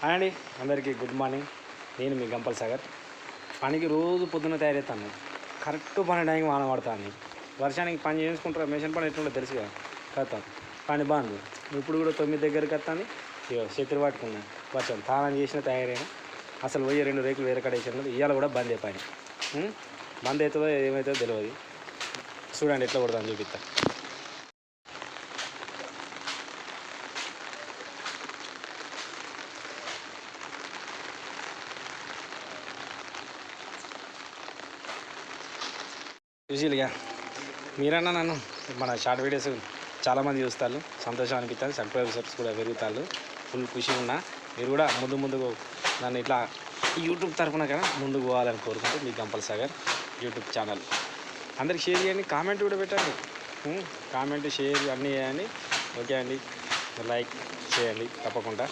Hi అండి, అందరికీ good morning. నేను మీ గంపల్ సాగర్. పనికి రోజు పొద్దున్న తయారవుతాను. కరెక్ట్ 12 వాన పడుతుంది. వర్షానికి పని చేసుకుంటారు. మిషన్ పని ఎట్లుండో తెలుసుగా కథ. పని బాగుంది. ఇప్పుడు కూడా 9 దగ్గరికి వస్తాను. చేతులు పట్టుకున్నాను. వర్షం తానం చేసిన తయారైనా అసలు పోయి 2 రేకులు వేరే కడ వేసినది. ఇవాళ కూడా బంద్ అయిపోయినాయి. బంద్ అవుతుందో ఏమవుతుందో తెలియదు. చూడండి ఎట్లా కొడతాను చూపిస్తా. యూజువల్గా మీరన్నా నన్ను మన షార్ట్ వీడియోస్ చాలామంది చూస్తారు, సంతోషం అనిపిస్తారు. సబ్స్క్రైబర్స్ కూడా పెరుగుతారు. ఫుల్ ఖుషి ఉన్నా. మీరు కూడా ముందుకు నన్ను ఇట్లా యూట్యూబ్ తరఫున కదా ముందుకు పోవాలని కోరుకుంటూ మీ గంపల్ సాగర్ యూట్యూబ్ ఛానల్ అందరికి షేర్ చేయండి, కామెంట్ కూడా పెట్టండి. కామెంట్ షేర్ అన్నీ చేయండి. ఓకే అండి, లైక్ చేయండి తప్పకుండా.